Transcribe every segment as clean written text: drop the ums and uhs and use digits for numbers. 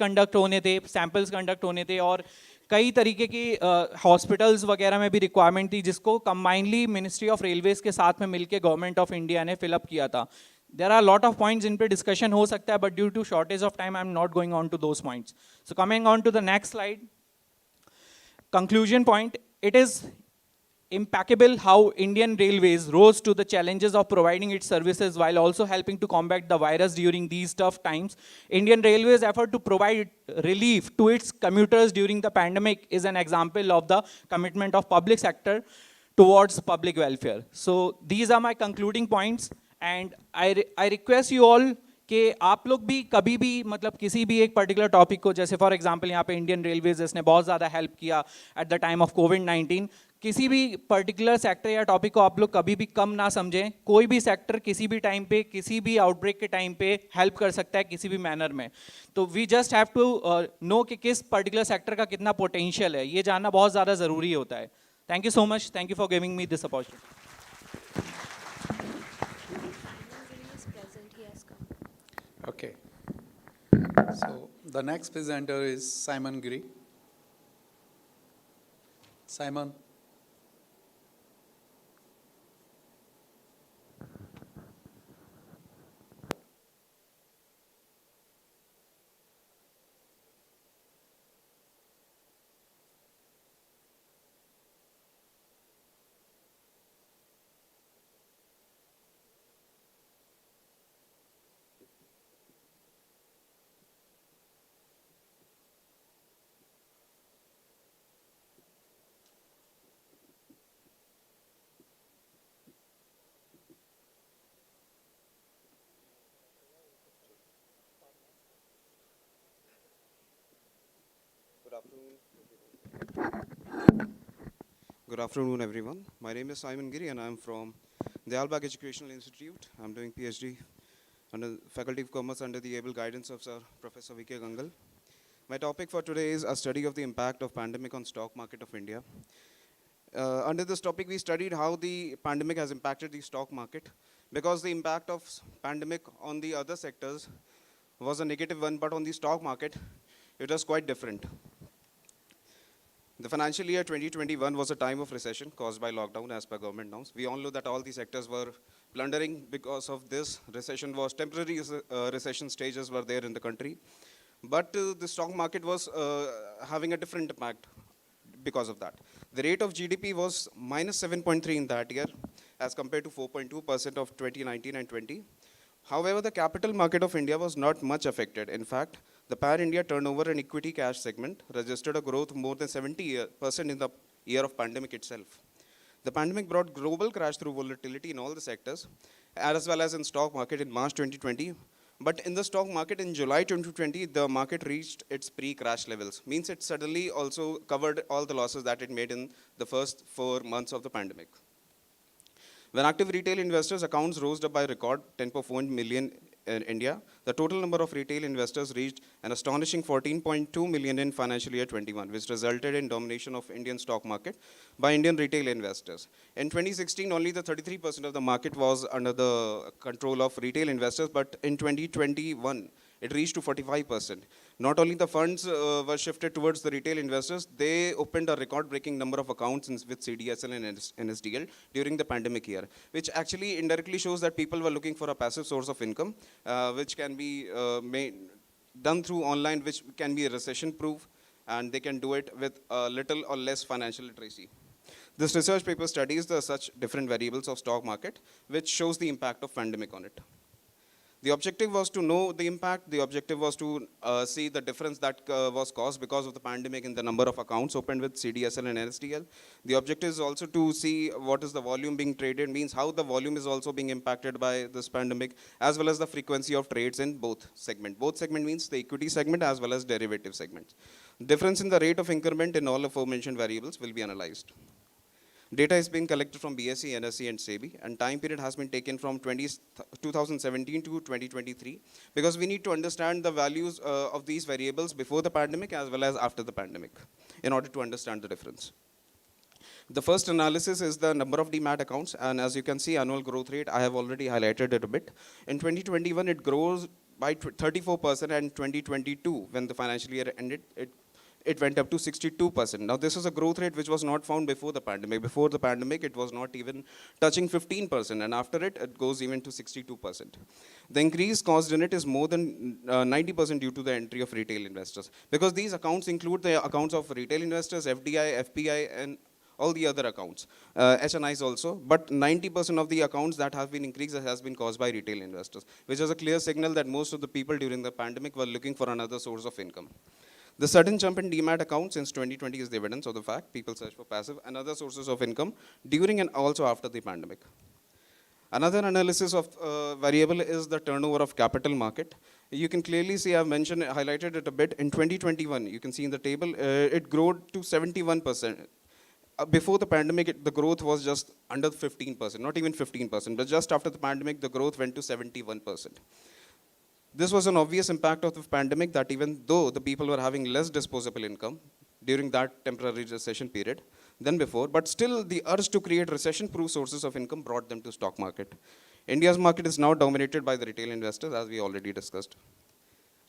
Conduct होने थे, samples conduct होने थे, और कई तरीके की हॉस्पिटल्स वगैरह में भी रिक्वायरमेंट थी, जिसको कंबाइनली मिनिस्ट्री ऑफ रेलवेज के साथ में मिलकर गवर्नमेंट ऑफ इंडिया ने फिलअप किया था. There are a lot of points in पे discussion हो सकता है, but due to shortage of time, I'm not going on to those points. So coming on to the next slide, conclusion point, it is impeccable how Indian Railways rose to the challenges of providing its services while also helping to combat the virus during these tough times. Indian Railways' effort to provide relief to its commuters during the pandemic is an example of the commitment of public sector towards public welfare. So these are my concluding points. And I request you all कि आप लोग भी कभी भी मतलब किसी भी एक पर्टिकुलर टॉपिक को, जैसे फॉर एग्जांपल यहाँ पे इंडियन रेलवेज ने बहुत ज़्यादा हेल्प किया एट द टाइम ऑफ कोविड-19, किसी भी पर्टिकुलर सेक्टर या टॉपिक को आप लोग कभी भी कम ना समझें. कोई भी सेक्टर किसी भी टाइम पे, किसी भी आउटब्रेक के टाइम पे हेल्प कर सकता है किसी भी मैनर में. तो we just have to know कि किस पर्टिकुलर सेक्टर का कितना पोटेंशियल है, ये जानना बहुत ज़्यादा ज़रूरी होता है. Thank you so much. Thank you for giving me this opportunity. Okay, so the next presenter is Simon Giri. Simon. Good afternoon, everyone. My name is Simon Giri, and I'm from the Albag Educational Institute. I'm doing PhD under Faculty of Commerce under the able guidance of Sir Professor V.K. Gangal. My topic for today is a study of the impact of pandemic on stock market of India. Under this topic, we studied how the pandemic has impacted the stock market, because the impact of pandemic on the other sectors was a negative one, but on the stock market, it was quite different. The financial year 2021 was a time of recession caused by lockdown as per government norms. We all know that all the sectors were plundering because of this. Recession was temporary, recession stages were there in the country. But the stock market was having a different impact because of that. The rate of GDP was minus 7.3 in that year as compared to 4.2% of 2019 and 20. However, the capital market of India was not much affected. In fact, the pan-India turnover and equity cash segment registered a growth of more than 70% in the year of pandemic itself. The pandemic brought global crash through volatility in all the sectors, as well as in stock market in March 2020. But in the stock market in July 2020, the market reached its pre-crash levels. Means it suddenly also covered all the losses that it made in the first 4 months of the pandemic. When active retail investors' accounts rose up by a record 10.4 million in India, the total number of retail investors reached an astonishing 14.2 million in financial year 21, which resulted in domination of Indian stock market by Indian retail investors. In 2016, only the 33% of the market was under the control of retail investors, but in 2021, it reached to 45%. Not only the funds were shifted towards the retail investors, they opened a record-breaking number of accounts with CDSL and NSDL during the pandemic year, which actually indirectly shows that people were looking for a passive source of income, which can be done through online, which can be recession-proof, and they can do it with little or less financial literacy. This research paper studies the such different variables of stock market, which shows the impact of pandemic on it. The objective was to know the impact. The objective was to see the difference that was caused because of the pandemic in the number of accounts opened with CDSL and NSDL. The objective is also to see what is the volume being traded, means how the volume is also being impacted by this pandemic, as well as the frequency of trades in both segment. Both segment means the equity segment as well as derivative segments. Difference in the rate of increment in all aforementioned variables will be analyzed. Data is being collected from BSE, NSE, and SEBI, and time period has been taken from 2017 to 2023, because we need to understand the values of these variables before the pandemic as well as after the pandemic in order to understand the difference. The first analysis is the number of demat accounts, and as you can see, annual growth rate, I have already highlighted it a bit. In 2021, it by 34%, and 2022, when the financial year ended, it went up to 62%. Now, this is a growth rate which was not found before the pandemic. Before the pandemic, it was not even touching 15%, and after it, it goes even to 62%. The increase caused in it is more than 90% due to the entry of retail investors, because these accounts include the accounts of retail investors, FDI, FPI, and all the other accounts, HNIs also, but 90% of the accounts that have been increased has been caused by retail investors, which is a clear signal that most of the people during the pandemic were looking for another source of income. The sudden jump in demat accounts since 2020 is the evidence of the fact people search for passive and other sources of income during and also after the pandemic. Another analysis of variable is the turnover of capital market. You can clearly see, I've mentioned, highlighted it a bit. In 2021, you can see in the table, it grew to 71%. Before the pandemic, the growth was just under 15%, not even 15%, but just after the pandemic, the growth went to 71%. This was an obvious impact of the pandemic, that even though the people were having less disposable income during that temporary recession period than before, but still the urge to create recession-proof sources of income brought them to stock market. India's market is now dominated by the retail investors, as we already discussed.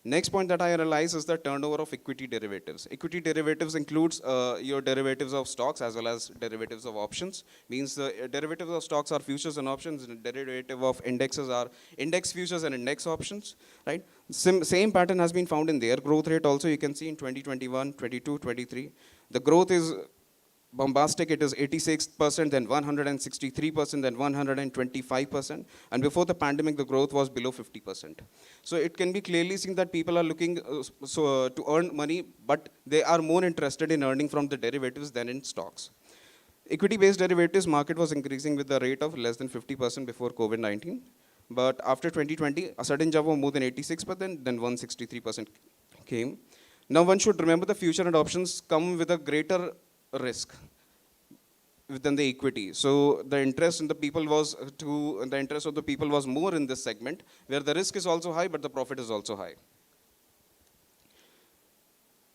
Next point that I analyze is the turnover of equity derivatives. Equity derivatives includes your derivatives of stocks as well as derivatives of options. Means the derivatives of stocks are futures and options, and derivative of indexes are index futures and index options, right? Same pattern has been found in their growth rate also. You can see in 2021, 22, 23. The growth is bombastic. It is 86%, then 163%, then 125%. And before the pandemic, the growth was below 50%. So it can be clearly seen that people are looking to earn money, but they are more interested in earning from the derivatives than in stocks. Equity-based derivatives market was increasing with the rate of less than 50% before COVID-19. But after 2020, a sudden jump of more than 86%, then 163% came. Now one should remember the future and options come with a greater risk within the equity. So the interest of the people was more in this segment, where the risk is also high, but the profit is also high.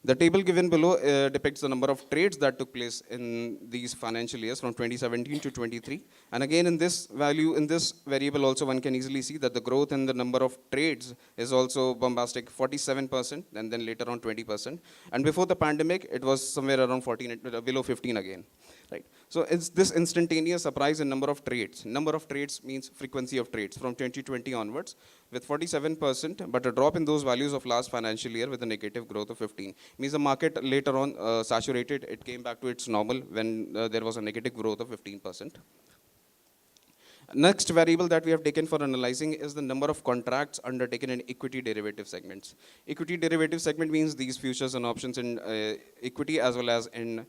The table given below depicts the number of trades that took place in these financial years from 2017 to 23. And again, in this variable also, one can easily see that the growth in the number of trades is also bombastic, 47%, and then later on 20%. And before the pandemic, it was somewhere around 14, below 15 again. Right. So it's this instantaneous surprise in number of trades. Number of trades means frequency of trades from 2020 onwards, with 47%, but a drop in those values of last financial year with a negative growth of 15. Means the market later on saturated. It came back to its normal when there was a negative growth of 15%. Next variable that we have taken for analyzing is the number of contracts undertaken in equity derivative segments. Equity derivative segment means these futures and options in equity as well as in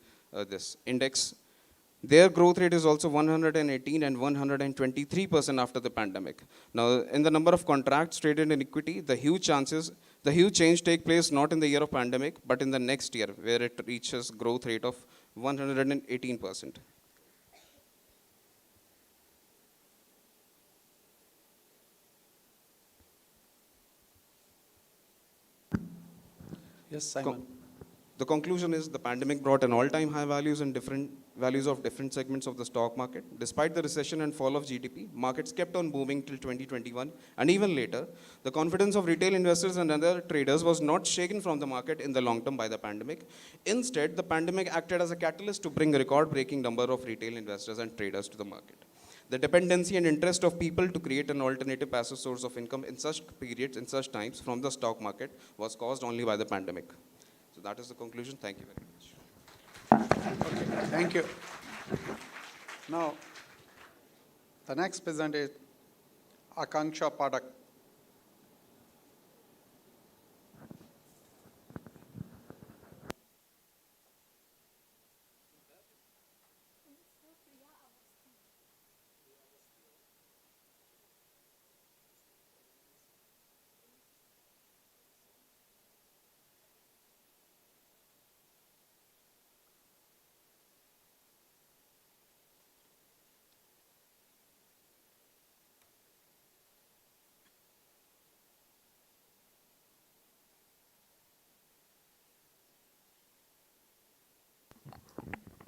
this index. Their growth rate is also 118 and 123% after the pandemic. Now, in the number of contracts traded in equity, the huge change take place not in the year of pandemic, but in the next year, where it reaches growth rate of 118%. Yes, Simon. The conclusion is the pandemic brought an all-time high values in different values of different segments of the stock market. Despite the recession and fall of GDP, markets kept on booming till 2021 and even later. The confidence of retail investors and other traders was not shaken from the market in the long term by the pandemic. Instead, the pandemic acted as a catalyst to bring a record-breaking number of retail investors and traders to the market. The dependency and interest of people to create an alternative passive source of income in such periods, in such times from the stock market was caused only by the pandemic. So that is the conclusion. Thank you very much. Okay, thank you. Now, the next presenter is Akanksha Padak.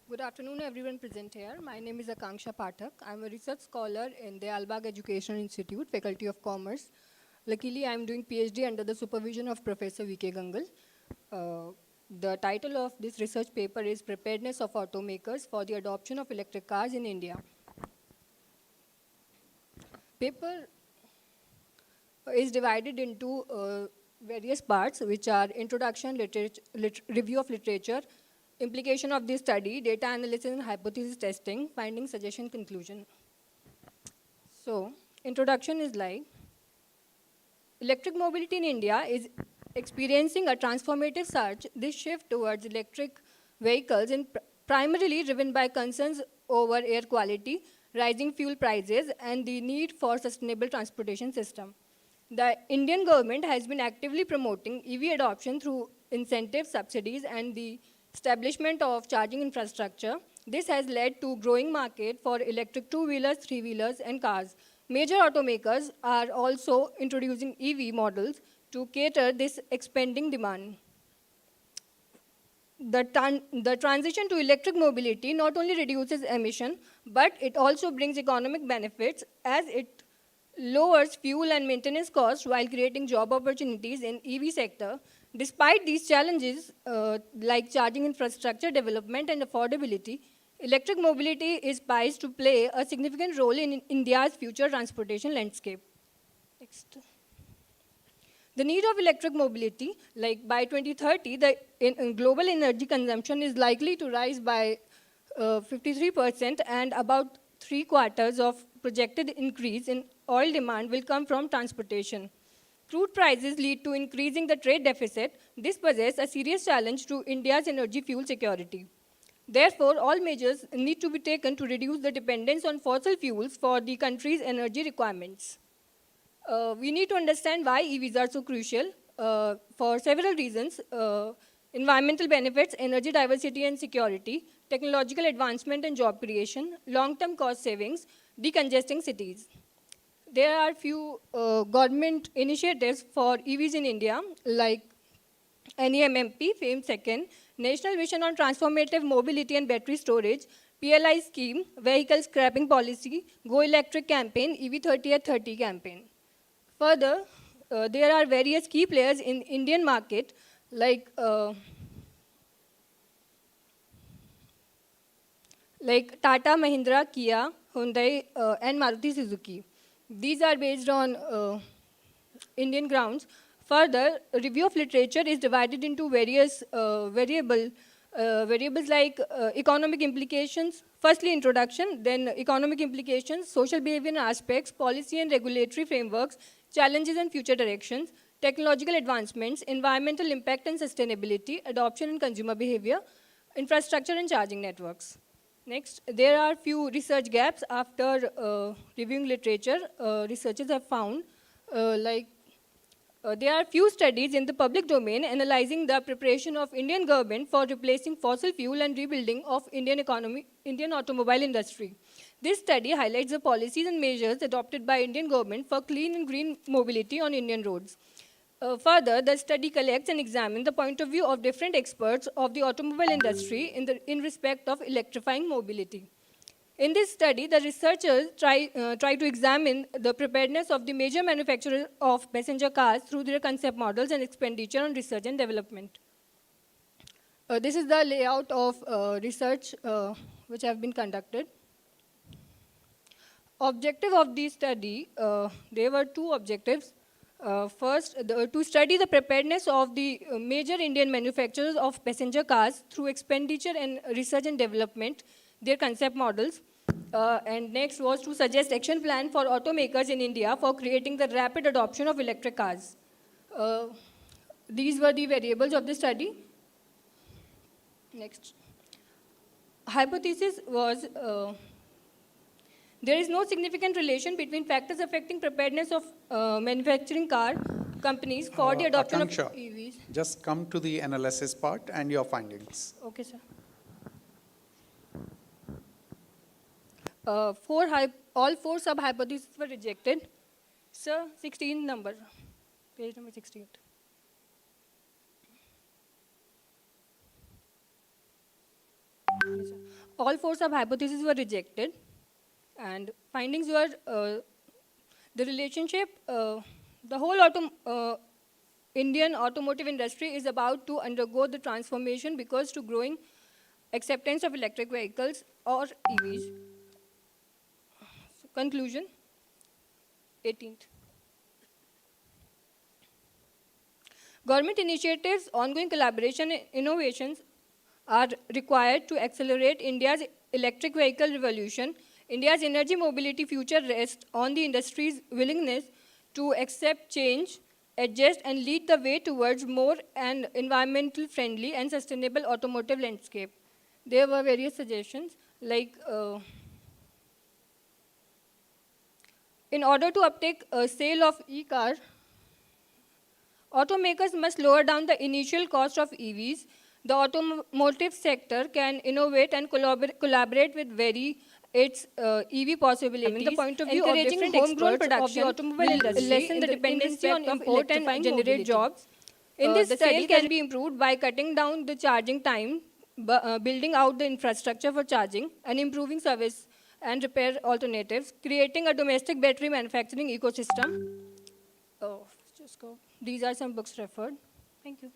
Good afternoon, everyone present here. My name is Akanksha Pathak. I'm a research scholar in the Albag Educational Institute, Faculty of Commerce. Luckily, I'm doing PhD under the supervision of Professor V.K. Gangal. The title of this research paper is Preparedness of Automakers for the Adoption of Electric Cars in India. Paper is divided into various parts, which are introduction, review of literature, implication of the study, data analysis and hypothesis testing, finding, suggestion, conclusion. So, introduction is like, electric mobility in India is experiencing a transformative surge. This shift towards electric vehicles is primarily driven by concerns over air quality, rising fuel prices, and the need for sustainable transportation system. The Indian government has been actively promoting EV adoption through incentive subsidies and the establishment of charging infrastructure. This has led to growing market for electric two-wheelers, three-wheelers, and cars. Major automakers are also introducing EV models to cater this expanding demand. The transition to electric mobility not only reduces emission, but it also brings economic benefits as it lowers fuel and maintenance costs while creating job opportunities in EV sector. Despite these challenges, like charging infrastructure development and affordability, electric mobility is poised to play a significant role in India's future transportation landscape. Next. The need of electric mobility, like by 2030, the global energy consumption is likely to rise by 53%, and about 3/4 of projected increase in oil demand will come from transportation. Crude prices lead to increasing the trade deficit. This poses a serious challenge to India's energy fuel security. Therefore, all measures need to be taken to reduce the dependence on fossil fuels for the country's energy requirements. We need to understand why EVs are so crucial for several reasons. Environmental benefits, energy diversity and security, technological advancement and job creation, long-term cost savings, decongesting cities. There are few government initiatives for EVs in India, like NEMMP, FAME second, National Mission on Transformative Mobility and Battery Storage, PLI scheme, Vehicle Scrapping Policy, Go Electric campaign, EV 30 at 30 campaign. Further, there are various key players in Indian market, like Tata, Mahindra, Kia, Hyundai, and Maruti Suzuki. These are based on Indian grounds. Further, review of literature is divided into various variables like economic implications, firstly introduction, then economic implications, social behavior aspects, policy and regulatory frameworks, challenges and future directions, technological advancements, environmental impact and sustainability, adoption and consumer behavior, infrastructure and charging networks. Next, there are few research gaps after reviewing literature. Researchers have found there are few studies in the public domain analyzing the preparation of Indian government for replacing fossil fuel and rebuilding of Indian automobile industry. This study highlights the policies and measures adopted by Indian government for clean and green mobility on Indian roads. Further, the study collects and examines the point of view of different experts of the automobile industry in respect of electrifying mobility. In this study, the researchers try to examine the preparedness of the major manufacturers of passenger cars through their concept models and expenditure on research and development. This is the layout of research which have been conducted. Objective of the study, there were two objectives. First, to study the preparedness of the major Indian manufacturers of passenger cars through expenditure and research and development, their concept models. And next was to suggest action plan for automakers in India for creating the rapid adoption of electric cars. These were the variables of the study. Next. Hypothesis was there is no significant relation between factors affecting preparedness of manufacturing car companies for the adoption Akanksha, of EVs. just come to the analysis part and your findings. Okay, sir. All four sub-hypotheses were rejected. Sir, 16 number, page number 68. Yes, sir. All four sub-hypotheses were rejected, and findings were the relationship The whole Indian automotive industry is about to undergo the transformation because to growing acceptance of electric vehicles or EVs. So, conclusion, 18th. Government initiatives, ongoing collaboration and innovations are required to accelerate India's electric vehicle revolution. India's energy mobility future rests on the industry's willingness to accept change, adjust, and lead the way towards more and environmental friendly and sustainable automotive landscape. There were various suggestions like in order to uptake a sale of e-car, automakers must lower down the initial cost of EVs. The automotive sector can innovate and collaborate with vary its EV possibilities. From the point of view of different homegrown production of the automobile industry, lessen the dependency on import and generate jobs. In this study can be improved by cutting down the charging time, building out the infrastructure for charging, and improving service and repair alternatives, creating a domestic battery manufacturing ecosystem. Oh, just go. These are some books referred. Thank you.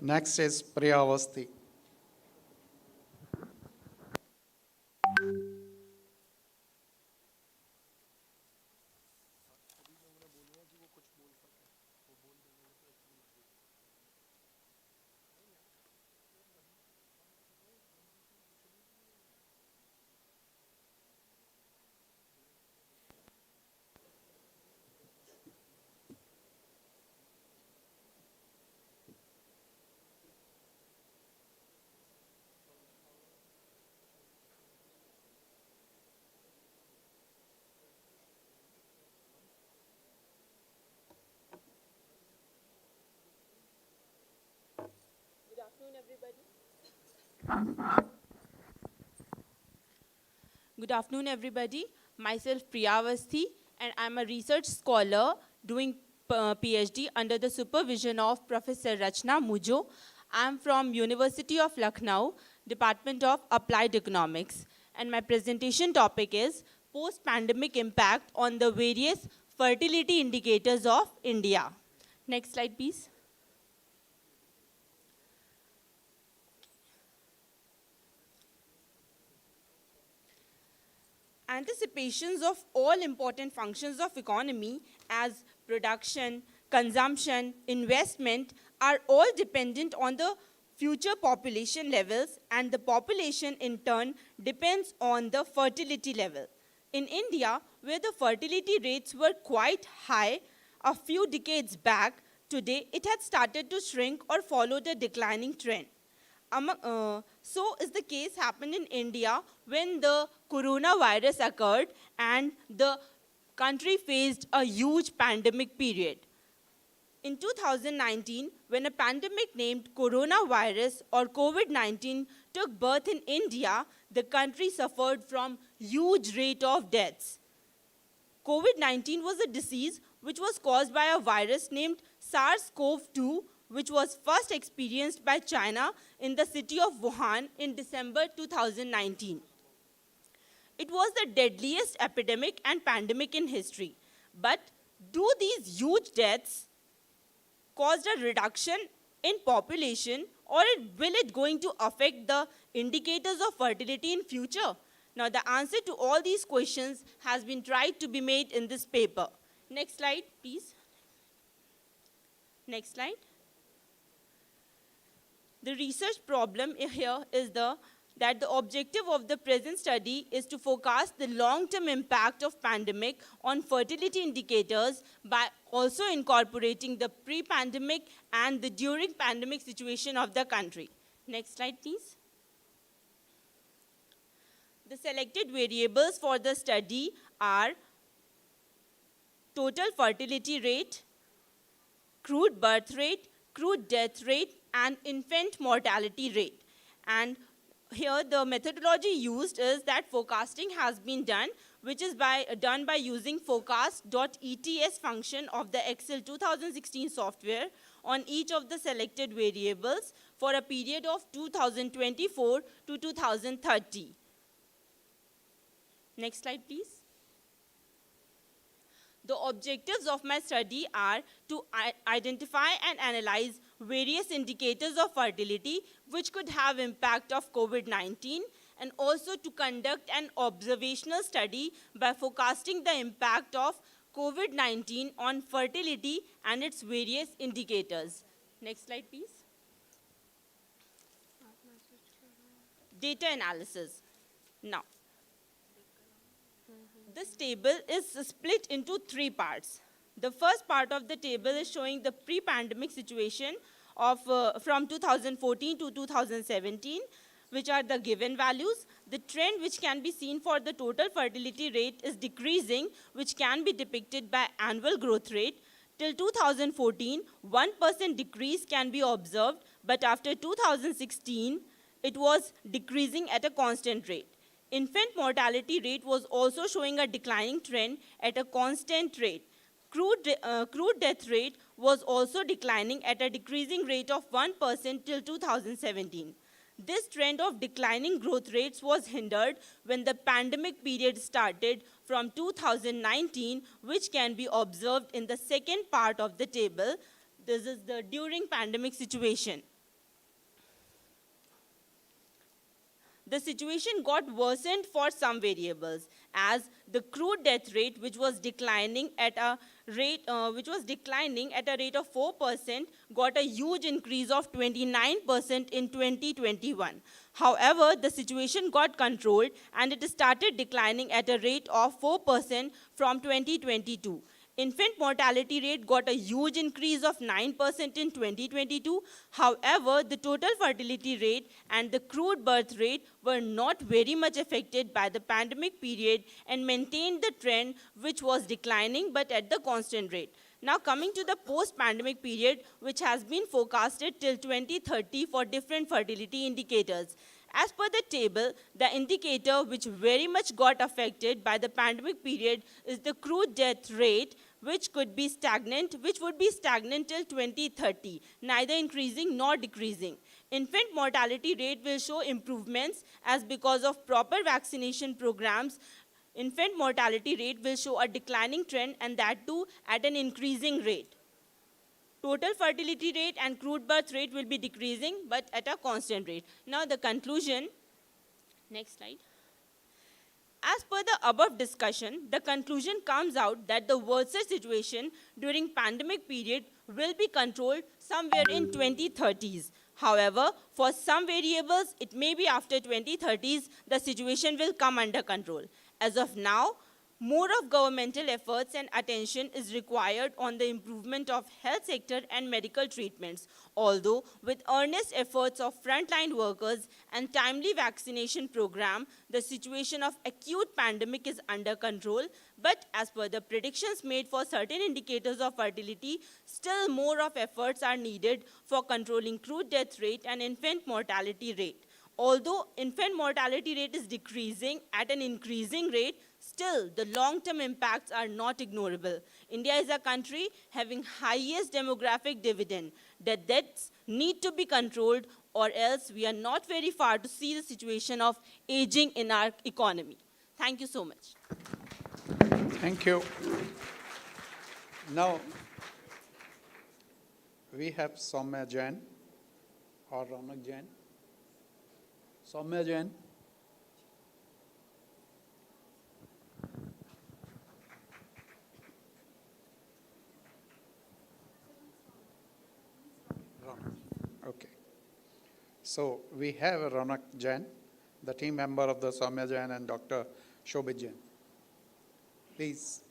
Next is Priyavasti. Good afternoon, everybody. Myself Priyavasti, and I'm a research scholar doing PhD under the supervision of Professor Rachna Mujo. I'm from University of Lucknow, Department of Applied Economics, and my presentation topic is post-pandemic impact on the various fertility indicators of India. Next slide, please. Anticipations of all important functions of economy as production, consumption, investment are all dependent on the future population levels, and the population in turn depends on the fertility level. In India, where the fertility rates were quite high a few decades back, today it had started to shrink or follow the declining trend. So is the case happened in India when the coronavirus occurred and the country faced a huge pandemic period. In 2019, when a pandemic named coronavirus or COVID-19 took birth in India, the country suffered from huge rate of deaths. COVID-19 was a disease which was caused by a virus named SARS-CoV-2, which was first experienced by China in the city of Wuhan in December 2019. It was the deadliest epidemic and pandemic in history. But do these huge deaths cause a reduction in population, or will it going to affect the indicators of fertility in future? Now, the answer to all these questions has been tried to be made in this paper. Next slide, please. Next slide. The research problem here is that the objective of the present study is to forecast the long-term impact of pandemic on fertility indicators by also incorporating the pre-pandemic and the during pandemic situation of the country. Next slide, please. The selected variables for the study are total fertility rate, crude birth rate, crude death rate, and infant mortality rate. And here the methodology used is that forecasting has been done, which is done by using forecast.ets function of the Excel 2016 software on each of the selected variables for a period of 2024 to 2030. Next slide, please. The objectives of my study are to identify and analyze various indicators of fertility which could have impact of COVID-19, and also to conduct an observational study by forecasting the impact of COVID-19 on fertility and its various indicators. Next slide, please. Data analysis. Now, this table is split into three parts. The first part of the table is showing the pre-pandemic situation of from 2014 to 2017, which are the given values. The trend which can be seen for the total fertility rate is decreasing, which can be depicted by annual growth rate. Till 2014, 1% decrease can be observed, but after 2016, it was decreasing at a constant rate. Infant mortality rate was also showing a declining trend at a constant rate. Crude death rate was also declining at a decreasing rate of 1% till 2017. This trend of declining growth rates was hindered when the pandemic period started from 2019, which can be observed in the second part of the table. This is the during pandemic situation. The situation got worsened for some variables, as the crude death rate, which was declining at a rate of 4%, got a huge increase of 29% in 2021. However, the situation got controlled and it started declining at a rate of 4% from 2022. Infant mortality rate got a huge increase of 9% in 2022. However, the total fertility rate and the crude birth rate were not very much affected by the pandemic period and maintained the trend, which was declining but at the constant rate. Now coming to the post-pandemic period, which has been forecasted till 2030 for different fertility indicators. As per the table, the indicator which very much got affected by the pandemic period is the crude death rate, which would be stagnant till 2030, neither increasing nor decreasing. Infant mortality rate will show improvements, as because of proper vaccination programs, infant mortality rate will show a declining trend, and that too at an increasing rate. Total fertility rate and crude birth rate will be decreasing, but at a constant rate. Now the conclusion, next slide. As per the above discussion, the conclusion comes out that the worser situation during pandemic period will be controlled somewhere in 2030s. However, for some variables, it may be after 2030s, the situation will come under control. As of now, more of governmental efforts and attention is required on the improvement of health sector and medical treatments. Although with earnest efforts of frontline workers and timely vaccination program, the situation of acute pandemic is under control. But as per the predictions made for certain indicators of fertility, still more of efforts are needed for controlling crude death rate and infant mortality rate. Although infant mortality rate is decreasing at an increasing rate, still the long-term impacts are not ignorable. India is a country having highest demographic dividend. The deaths need to be controlled, or else we are not very far to see the situation of aging in our economy. Thank you so much. Thank you. Now, we have Soumya Jain or Ronak Jain. Soumya Jain. Okay. So we have Ronak Jain, the team member of the Soumya Jain and Dr. Shobhit Jain. Please.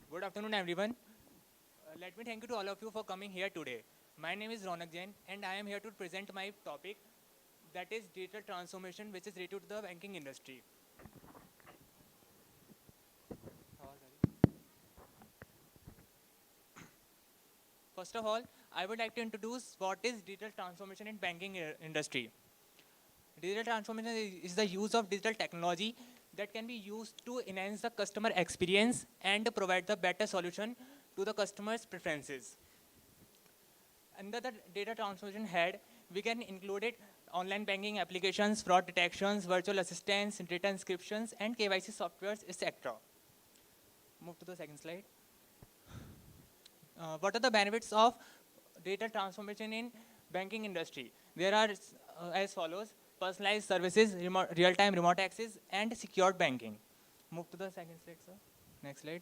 Good afternoon, everyone. Let me thank you to all of you for coming here today. My name is Ronak Jain, and I am here to present my topic, that is digital transformation, which is related to the banking industry. First of all, I would like to introduce what is digital transformation in banking industry. Digital transformation is the use of digital technology that can be used to enhance the customer experience and provide the better solution to the customer's preferences. Under the data transformation head, we can include it online banking applications, fraud detections, virtual assistants, data inscriptions, and KYC softwares, etc. Move to the second slide. What are the benefits of data transformation in banking industry? There are as follows: personalized services, real-time remote access, and secured banking. Move to the second slide, sir. Next slide.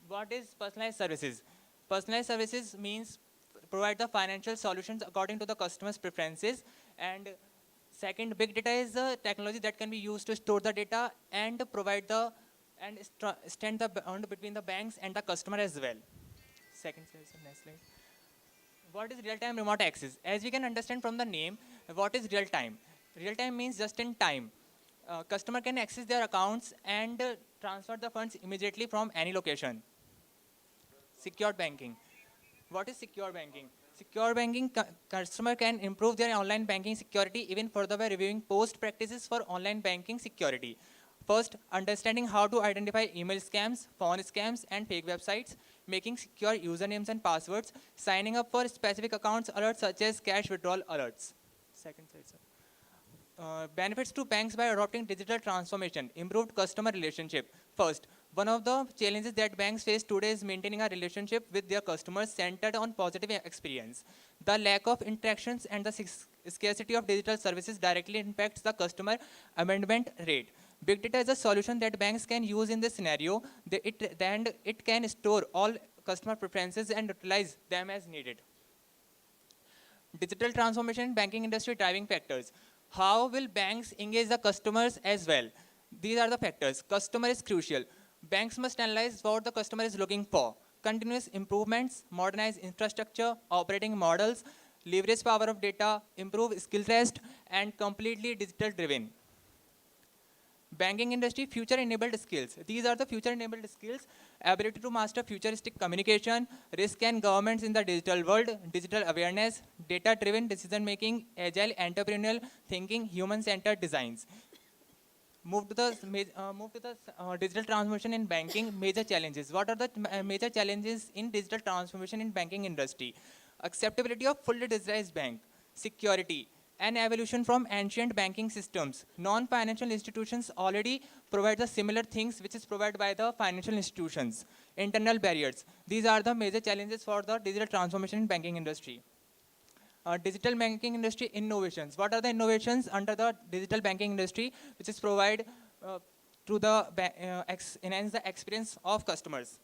What is personalized services? Personalized services means provide the financial solutions according to the customer's preferences. And second, big data is the technology that can be used to store the data and provide the and extend the bond between the banks and the customer as well. Second slide, sir. Next slide. What is real-time remote access? As we can understand from the name, what is real-time? Real-time means just in time. Customer can access their accounts and transfer the funds immediately from any location. Secure banking. What is secure banking? Secure banking, customer can improve their online banking security even further by reviewing post practices for online banking security. First, understanding how to identify email scams, phone scams, and fake websites, making secure usernames and passwords, signing up for specific accounts alerts such as cash withdrawal alerts. Second slide, sir. Benefits to banks by adopting digital transformation, improved customer relationship. First, one of the challenges that banks face today is maintaining a relationship with their customers centered on positive experience. The lack of interactions and the scarcity of digital services directly impacts the customer amendment rate. Big data is a solution that banks can use in this scenario. It can store all customer preferences and utilize them as needed. Digital transformation in banking industry driving factors. How will banks engage the customers as well? These are the factors. Customer is crucial. Banks must analyze what the customer is looking for. Continuous improvements, modernize infrastructure, operating models, leverage power of data, improve skill test, and completely digital driven. Banking industry future enabled skills. These are the future enabled skills: ability to master futuristic communication, risk and governance in the digital world, digital awareness, data driven decision making, agile entrepreneurial thinking, human centered designs. Move to the digital transformation in banking. Major challenges. What are the major challenges in digital transformation in banking industry? Acceptability of fully digitalized bank, security, an evolution from ancient banking systems. Non-financial institutions already provide the similar things which is provided by the financial institutions. Internal barriers. These are the major challenges for the digital transformation in banking industry. Digital banking industry innovations. What are the innovations under the digital banking industry which is provide to the enhance the experience of customers?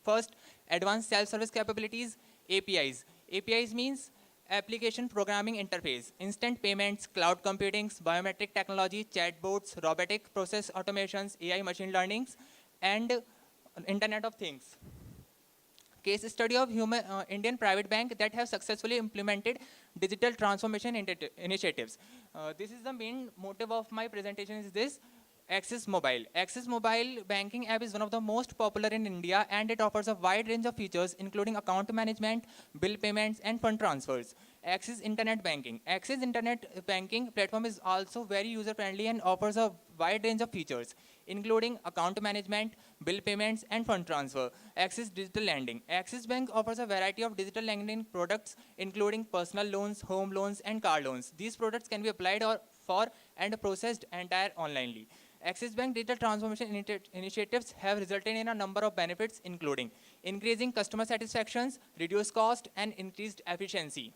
First, advanced self-service capabilities, APIs. APIs means application programming interface, instant payments, cloud computing, biometric technology, chatbots, robotic process automations, AI machine learnings, and Internet of Things. Case study of Indian private bank that have successfully implemented digital transformation initiatives. This is the main motive of my presentation is this. Axis Mobile. Axis Mobile banking app is one of the most popular in India, and it offers a wide range of features including account management, bill payments, and fund transfers. Axis Internet Banking. Axis Internet Banking platform is also very user-friendly and offers a wide range of features including account management, bill payments, and fund transfer. Axis Digital Lending. Axis Bank offers a variety of digital lending products including personal loans, home loans, and car loans. These products can be applied for and processed entire onlinely. Axis Bank digital transformation initiatives have resulted in a number of benefits including increasing customer satisfactions, reduced cost, and increased efficiency.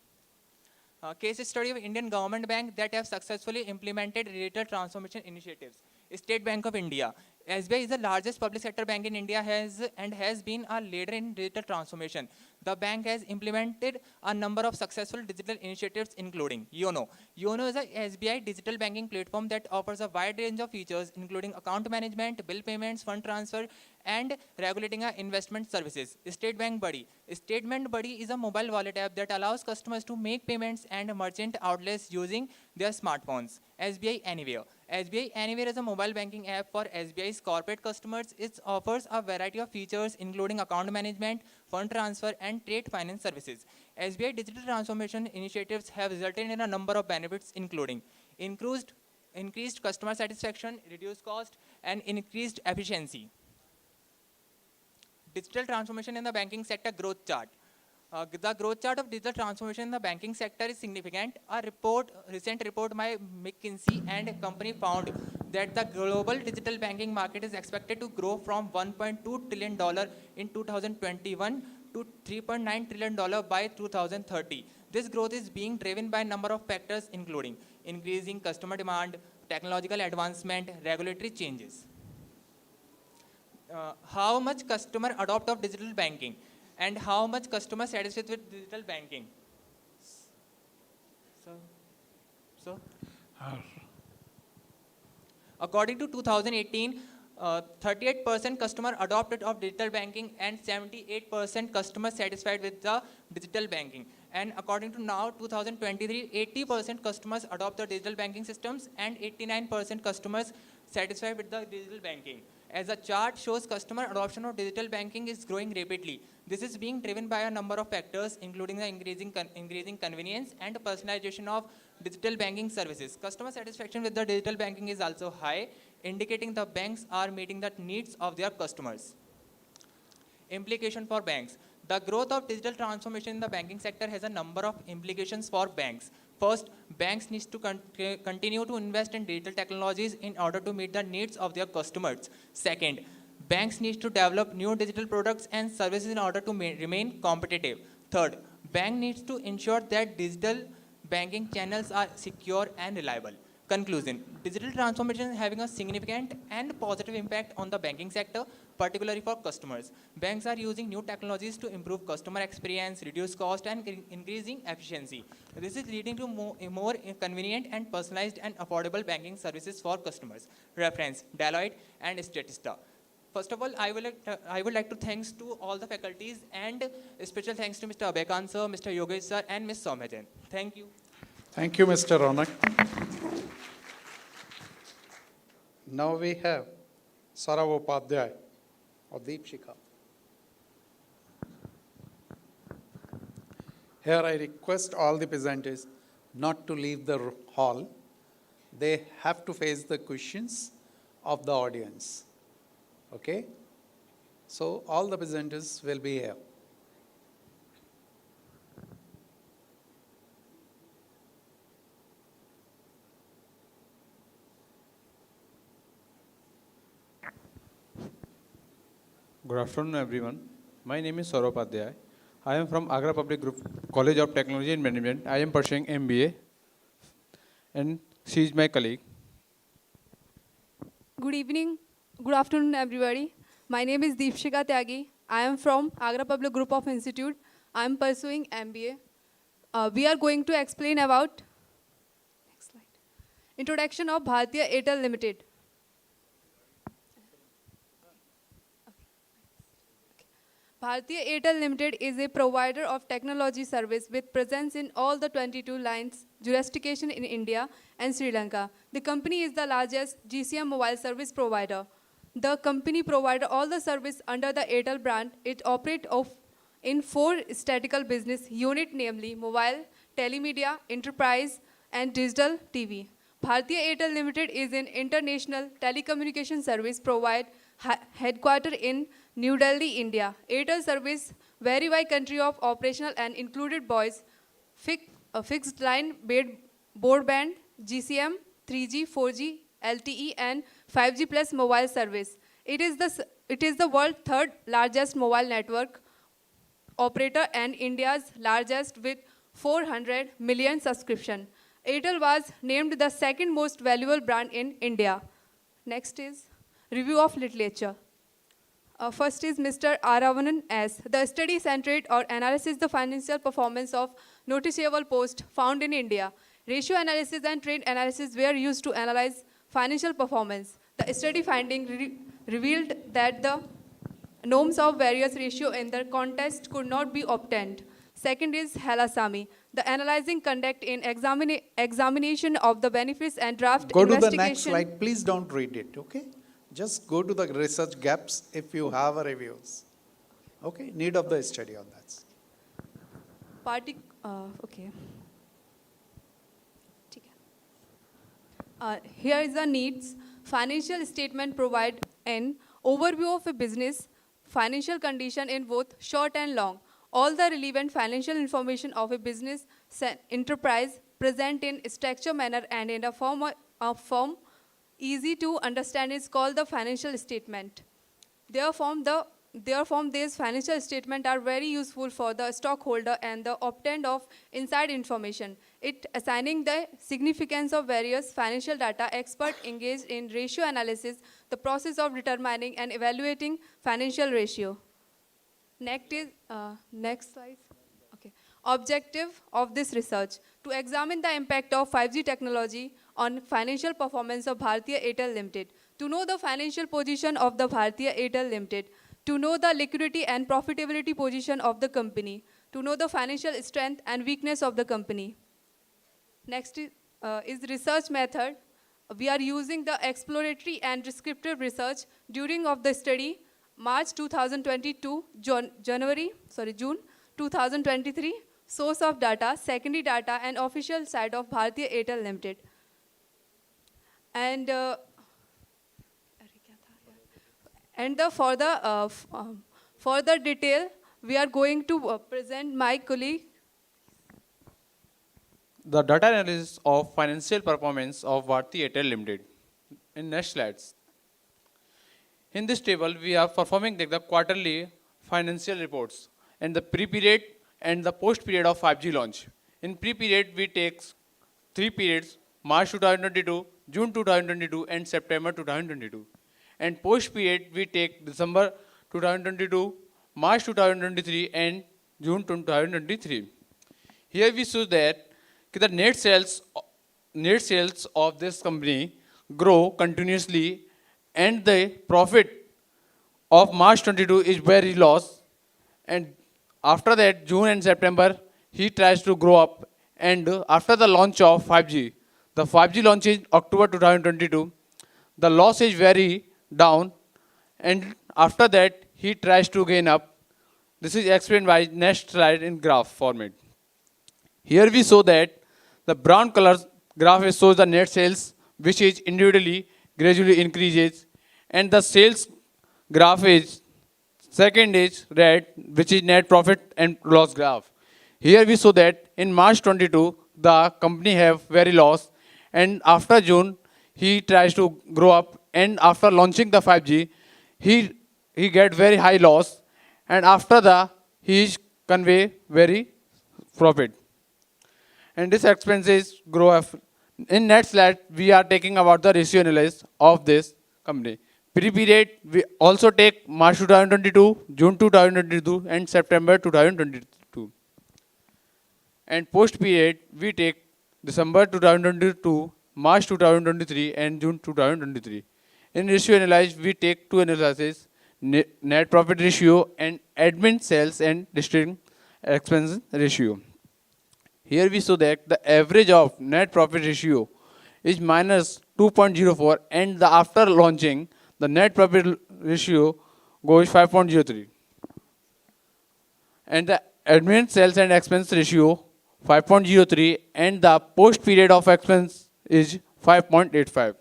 Case study of Indian government bank that have successfully implemented digital transformation initiatives. State Bank of India. SBI is the largest public sector bank in India has been a leader in digital transformation. The bank has implemented a number of successful digital initiatives including YONO. YONO is a SBI digital banking platform that offers a wide range of features including account management, bill payments, fund transfer, and regulating investment services. State Bank Buddy. Statement Buddy is a mobile wallet app that allows customers to make payments and merchant outlets using their smartphones. SBI Anywhere. SBI Anywhere is a mobile banking app for SBI's corporate customers. It offers a variety of features including account management, fund transfer, and trade finance services. SBI digital transformation initiatives have resulted in a number of benefits including increased customer satisfaction, reduced cost, and increased efficiency. Digital transformation in the banking sector growth chart. The growth chart of digital transformation in the banking sector is significant. Recent report by McKinsey and company found that the global digital banking market is expected to grow from $1.2 trillion in 2021 to $3.9 trillion by 2030. This growth is being driven by a number of factors, including increasing customer demand, technological advancement, regulatory changes. How much customer adopt of digital banking and how much customer satisfied with digital banking? So, according to 2018, 38% customer adopted of digital banking and 78% customer satisfied with the digital banking. And according to now 2023, 80% customers adopt the digital banking systems and 89% customers satisfied with the digital banking. As the chart shows, customer adoption of digital banking is growing rapidly. This is being driven by a number of factors, including the increasing convenience and personalization of digital banking services. Customer satisfaction with the digital banking is also high, indicating the banks are meeting the needs of their customers. Implication for banks. The growth of digital transformation in the banking sector has a number of implications for banks. First, banks need to continue to invest in digital technologies in order to meet the needs of their customers. Second, banks need to develop new digital products and services in order to remain competitive. Third, bank needs to ensure that digital banking channels are secure and reliable. Conclusion, digital transformation is having a significant and positive impact on the banking sector, particularly for customers. Banks are using new technologies to improve customer experience, reduce cost, and increasing efficiency. This is leading to more convenient and personalized and affordable banking services for customers. Reference, Deloitte and Statista. First of all, I would like to thanks to all the faculties and special thanks to Mr. Abekant sir, Mr. Yogesh sir, and Ms. Soumya Jain. Thank you. Thank you, Mr. Ronak. Now we have Saurav Upadhyay of Deepshika. Here I request all the presenters not to leave the hall. They have to face the questions of the audience. Okay? So all the presenters will be here. Good afternoon, everyone. My name is Saurav Upadhyay. I am from Agra Public Group College of Technology and Management. I am pursuing MBA, and she is my colleague. Good evening, good afternoon, everybody. My name is Deepshika Tyagi. I am from Agra Public Group of Institute. I am pursuing MBA. We are going to explain about next slide. Introduction of Bhartiya Airtel Limited. Bhartiya Airtel Limited is a provider of technology service with presence in all the 22 lines jurisdiction in India and Sri Lanka. The company is the largest GCM mobile service provider. The company provides all the service under the Airtel brand. It operates in 4 statistical business units, namely mobile, telemedia, enterprise, and digital TV. Bhartiya Airtel Limited is an international telecommunication service provider headquartered in New Delhi, India. Airtel service vary by country of operational and included voice, fixed line, broadband, GCM, 3G, 4G, LTE, and 5G plus mobile service. It is the world's 3rd largest mobile network operator and India's largest with 400 million subscription. Airtel was named the 2nd most valuable brand in India. Next is review of literature. First is Mr. Aravanan S. The study centered or analysis the financial performance of noticeable posts found in India. Ratio analysis and trend analysis were used to analyze financial performance. The study finding revealed that the norms of various ratio in the contest could not be obtained. Second is Halasami. The analyzing conduct in examination of the benefits and draft Go to investigation. the next slide. Please don't read it, okay? Just go to the research gaps if you have reviews. Okay, need of the study on that. Okay. Here is the needs. Financial statement provide an overview of a business financial condition in both short and long. all the relevant financial information of a business enterprise present in structured manner and in a form easy to understand is called the financial statement. Therefore, these financial statements are very useful for the stockholder and the obtained of inside information. It assigning the significance of various financial data, expert engaged in ratio analysis, the process of determining and evaluating financial ratio. Next slide. Okay. Objective of this research: to examine the impact of 5G technology on financial performance of Bhartiya Airtel Limited, to know the financial position of the Bhartiya Airtel Limited, to know the liquidity and profitability position of the company, to know the financial strength and weakness of the company. Next is research method. We are using the exploratory and descriptive research during of the study March 2022, June 2023, source of data, secondary data and official site of Bhartiya Airtel Limited. And for the detail, we are going to present my colleague. The data analysis of financial performance of Bharti Airtel Limited. In next slides. In this table, we are performing the quarterly financial reports and the pre-period and the post-period of 5G launch. In pre-period, we take 3 periods: March 2022, June 2022, and September 2022. And post-period, we take December 2022, March 2023, and June 2023. Here we show that the net sales of this company grow continuously, and the profit of March 22 is very loss. And after that, June and September, he tries to grow up. And after the launch of 5G, the 5G launch is October 2022, the loss is very down. And after that, he tries to gain up. This is explained by next slide in graph format. Here we show that the brown color graph shows the net sales, which is individually gradually increases, and the sales graph is second is red, which is net profit and loss graph. Here we show that in March 22, the company have very loss, and after June, he tries to grow up, and after launching the 5G, he get very high loss, and after that, he convey very profit. And this expenses grow up. In next slide, we are taking about the ratio analysis of this company. Pre-period, we also take March 2022, June 2022, and September 2022. And post-period, we take December 2022, March 2023, and June 2023. In ratio analysis, we take 2 analyses: net profit ratio and admin, sales, and distributing expense ratio. Here we show that the average of net profit ratio is minus 2.04, and after launching, the net profit ratio goes 5.03. And the admin, sales, and expense ratio 5.03, and the post period of expense is 5.85.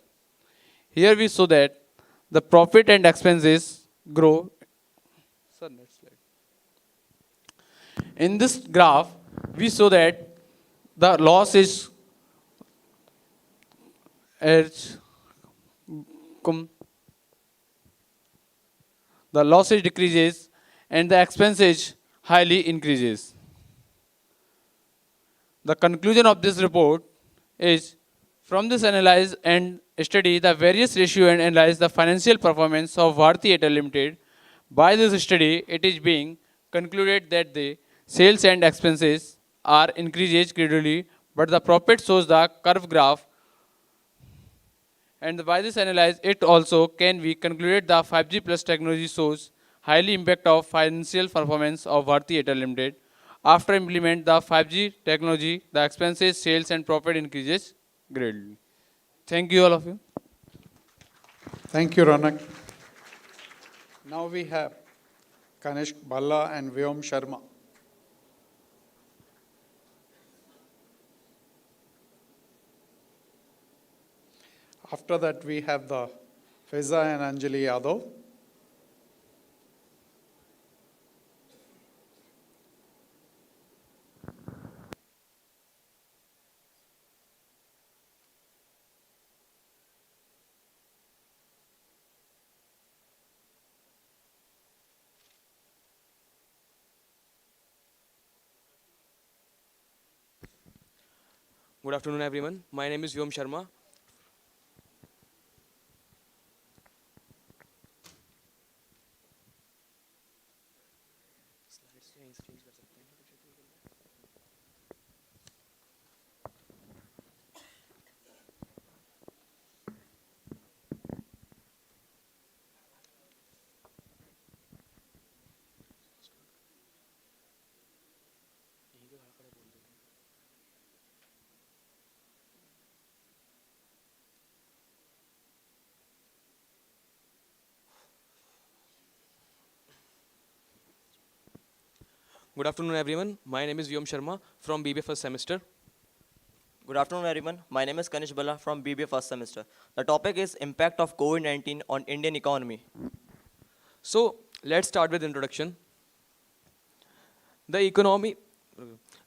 Here we show that the profit and expenses grow. Sir, next slide. In this graph, we show that the loss is decreases, and the expenses highly increases. The conclusion of this report is, from this analyze and study the various ratio and analyze the financial performance of Bharti Airtel Limited. By this study, it is being concluded that the sales and expenses are increases gradually, but the profit shows the curve graph. And by this analysis, it also can be concluded the 5G plus technology shows highly impact of financial performance of Bharti Airtel Limited. After implement the 5G technology, the expenses, sales, and profit increases gradually. Thank you, all of you. Thank you, Ronak. Now we have Kanishk Bhalla and Vyom Sharma. After that, we have the Faiza and Anjali Yadav. Good afternoon, everyone. My name is Vyom Sharma. Good afternoon, everyone. My name is Vyom Sharma from BBA first semester. Good afternoon, everyone. My name is Kanish Bala from BBA first semester. The topic is impact of COVID-19 on Indian economy. So let's start with introduction. The economy,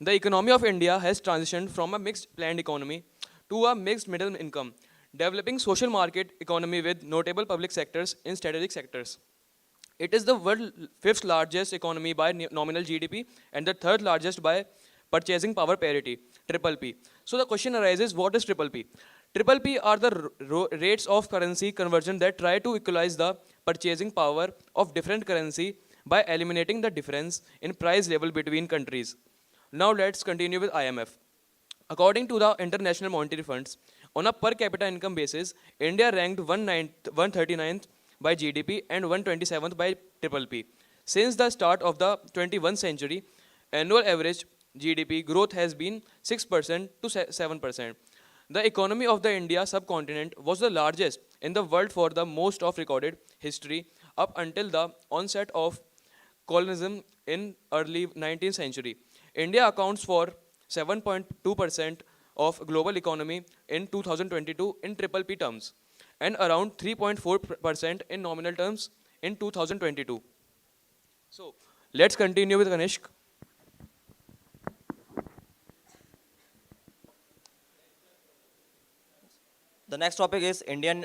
the economy of India has transitioned from a mixed planned economy to a mixed middle income, developing social market economy with notable public sectors in strategic sectors. It is the world's fifth largest economy by nominal GDP and the third largest by purchasing power parity, triple P. So the question arises, what is triple P? Triple P are the rates of currency conversion that try to equalize the purchasing power of different currency by eliminating the difference in price level between countries. Now let's continue with IMF. According to the International Monetary Funds, on a per capita income basis, India ranked 139th by GDP and 127th by triple P. Since the start of the 21st century, annual average GDP growth has been 6% to 7%. The economy of the India subcontinent was the largest in the world for the most of recorded history up until the onset of colonialism in early 19th century. India accounts for 7.2% of global economy in 2022 in triple P terms and around 3.4% in nominal terms in 2022. So let's continue with Kanishk. The next topic is Indian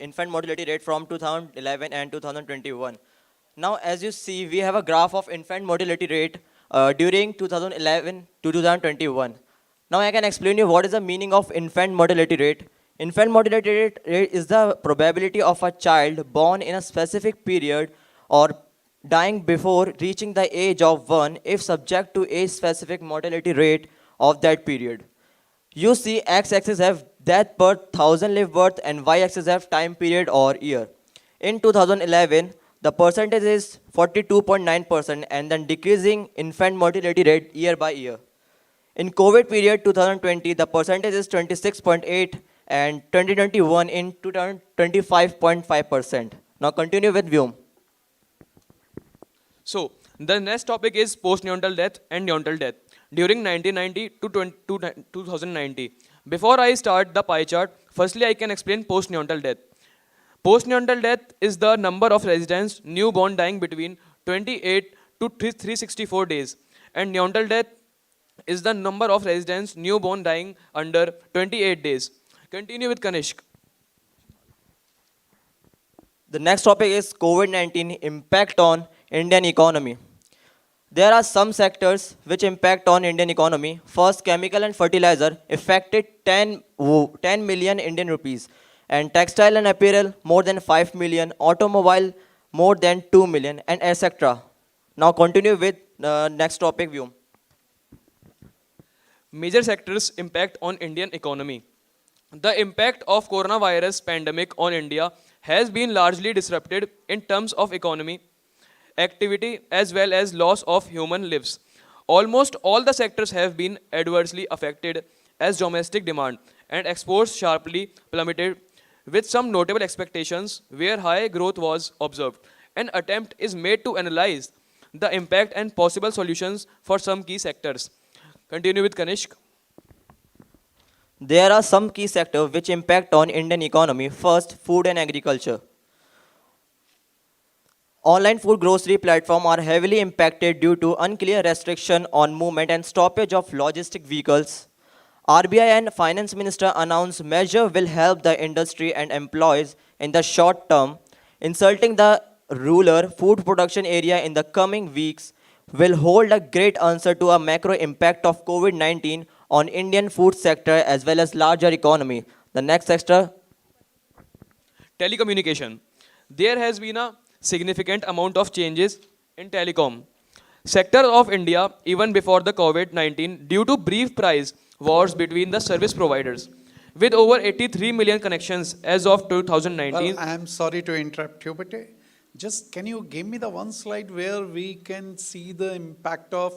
infant mortality rate from 2011 and 2021. Now, as you see, we have a graph of infant mortality rate during 2011 to 2021. Now, I can explain you what is the meaning of infant mortality rate. Infant mortality rate is the probability of a child born in a specific period or dying before reaching the age of 1 if subject to age-specific mortality rate of that period. You see, x-axis have death birth, 1000 live birth, and y-axis have time period or year. In 2011, the percentage is 42.9% and then decreasing infant mortality rate year by year. In COVID period 2020, the percentage is 26.8 and 2021 in 25.5%. Now continue with Vyom. So the next topic is postnatal death and neonatal death during 1990 to 2090. Before I start the pie chart, firstly I can explain postnatal death. Postnatal death is the number of residents newborn dying between 28 to 364 days, and neonatal death is the number of residents newborn dying under 28 days. Continue with Kanishk. The next topic is COVID-19 impact on Indian economy. There are some sectors which impact on Indian economy. First, chemical and fertilizer affected 10 million Indian rupees, and textile and apparel more than 5 million, automobile more than 2 million, and etc. Now continue with next topic, Vyom. Major sectors impact on Indian economy. The impact of coronavirus pandemic on India has been largely disrupted in terms of economy, activity, as well as loss of human lives. Almost all the sectors have been adversely affected as domestic demand and exports sharply plummeted, with some notable expectations where high growth was observed. An attempt is made to analyze the impact and possible solutions for some key sectors. Continue with Kanishk. There are some key sectors which impact on Indian economy. First, food and agriculture. Online food grocery platforms are heavily impacted due to unclear restriction on movement and stoppage of logistic vehicles. RBI and Finance Minister announced measure will help the industry and employees in the short term. Insulting the rural food production area in the coming weeks will hold a great answer to a macro impact of COVID-19 on Indian food sector as well as larger economy? The next sector. Telecommunication. There has been a significant amount of changes in telecom sector of India even before the COVID-19 due to brief price wars between the service providers. With over 83 million connections as of Well, 2019, I am sorry to interrupt you, but just can you give me the one slide where we can see the impact of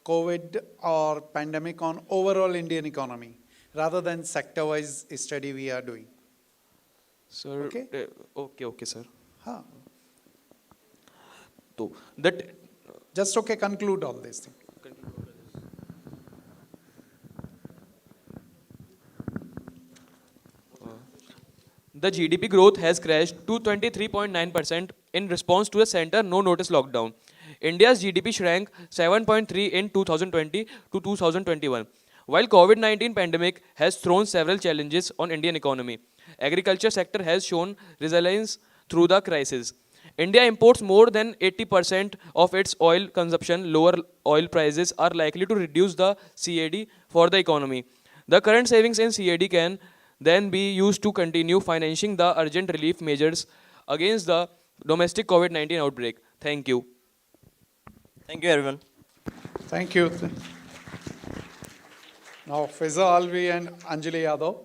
COVID or pandemic on overall Indian economy rather than sector-wise study we are doing? sir, Okay. okay, sir. Huh. So that Just okay, conclude all these things. the GDP growth has crashed to 23.9% in response to a center no notice lockdown. India's GDP shrank 7.3 in 2020 to 2021. While COVID-19 pandemic has thrown several challenges on Indian economy, agriculture sector has shown resilience through the crisis. India imports more than 80% of its oil consumption. Lower oil prices are likely to reduce the CAD for the economy. The current savings in CAD can then be used to continue financing the urgent relief measures against the domestic COVID-19 outbreak. Thank you. Thank you, everyone. Thank you. Now, Fiza Alvi and Anjali Yadav.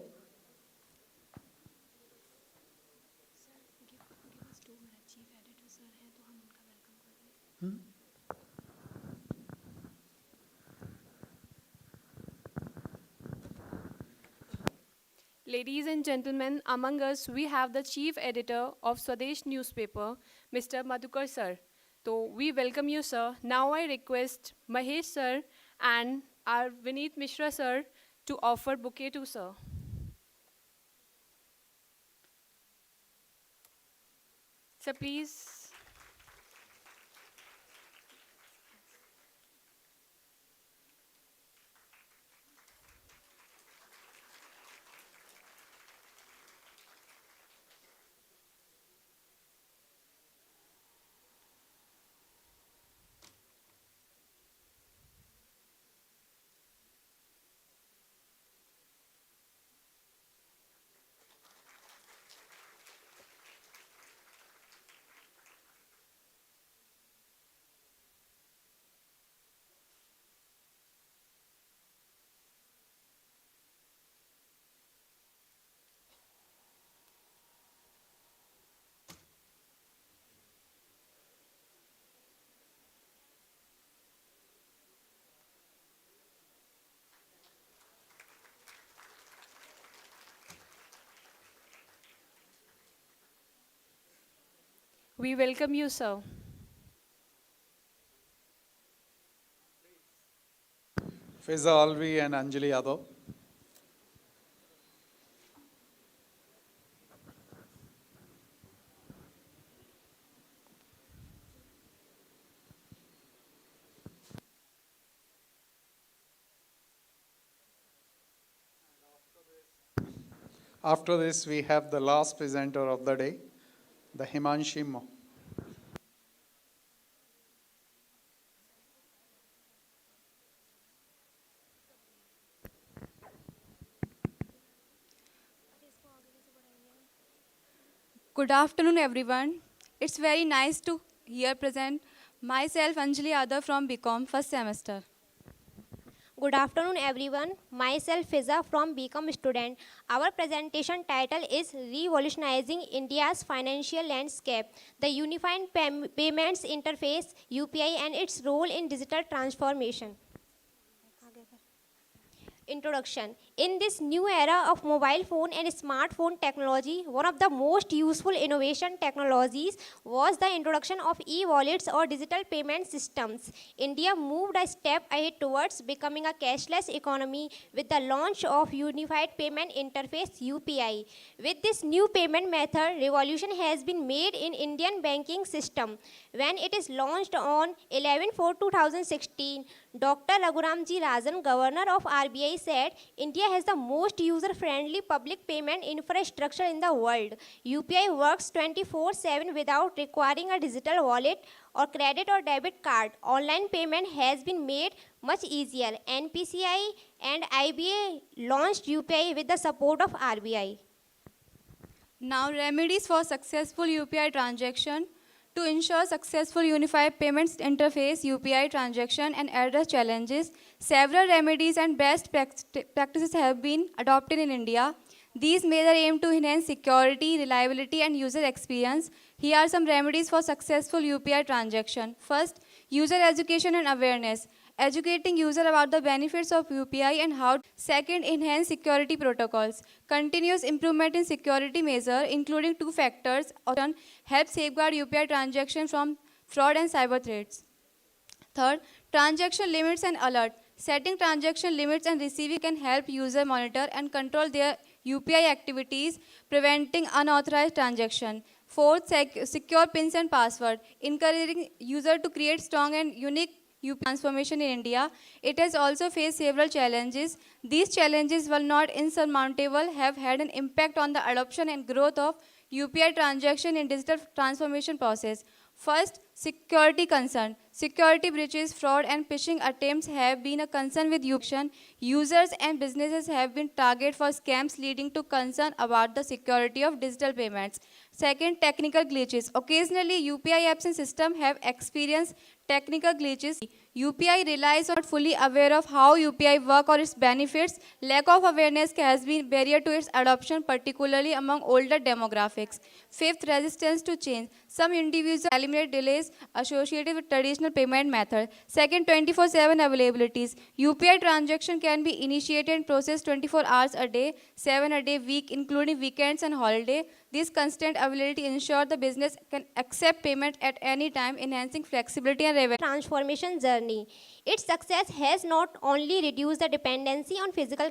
Ladies and gentlemen, among us we have the chief editor of Swadesh newspaper, Mr. Madhukar sir. So we welcome you, sir. Now I request Mahesh sir and our Vineet Mishra sir to offer bouquet to sir. Sir, please. We welcome you, sir. Fiza Alvi and Anjali Yadav. After this, we have the last presenter of the day, the Himanshi Good afternoon, everyone. It's very nice to here present myself, Anjali Yadav from BCom first semester. Good afternoon, everyone. Myself Fiza from BCom student. Our presentation title is Revolutionizing India's Financial Landscape, the Unified Payments Interface (UPI) and its role in digital transformation. Introduction. In this new era of mobile phone and smartphone technology, one of the most useful innovation technologies was the introduction of e-wallets or digital payment systems. India moved a step ahead towards becoming a cashless economy with the launch of Unified Payment Interface (UPI). With this new payment method, revolution has been made in Indian banking system. When it is launched on 11/4/2016, Dr. Raghuramji Rajan, Governor of RBI, said India has the most user-friendly public payment infrastructure in the world. UPI works 24/7 without requiring a digital wallet or credit or debit card. Online payment has been made much easier. NPCI and IBA launched UPI with the support of RBI. Now, remedies for successful UPI transaction. To ensure successful unified payments interface UPI transaction and address challenges, several remedies and best practices have been adopted in India. These measures aim to enhance security, reliability, and user experience. Here are some remedies for successful UPI transaction. First, user education and awareness. Educating user about the benefits of UPI and how. Second, enhance security protocols. Continuous improvement in security measure, including two factors, often help safeguard UPI transaction from fraud and cyber threats. Third, transaction limits and alert. Setting transaction limits and receiving can help user monitor and control their UPI activities, preventing unauthorized transaction. Fourth, secure pins and password. Encouraging user to create strong and unique UPI transformation in India. It has also faced several challenges. These challenges, while not insurmountable, have had an impact on the adoption and growth of UPI transaction in digital transformation process. First, security concern. Security breaches, fraud, and phishing attempts have been a concern with UPI. Users and businesses have been targeted for scams, leading to concern about the security of digital payments. Second, technical glitches. Occasionally, UPI apps and systems have experienced technical glitches. UPI relies on not fully aware of how UPI work or its benefits. Lack of awareness has been barrier to its adoption, particularly among older demographics. Fifth, resistance to change. Some individuals eliminate delays associated with traditional payment methods. Second, 24/7 availabilities. UPI transaction can be initiated and processed 24 hours a day, 7 a day week, including weekends and holiday. This constant availability ensures the business can accept payment at any time, enhancing flexibility and revenue. Transformation journey. Its success has not only reduced the dependency on physical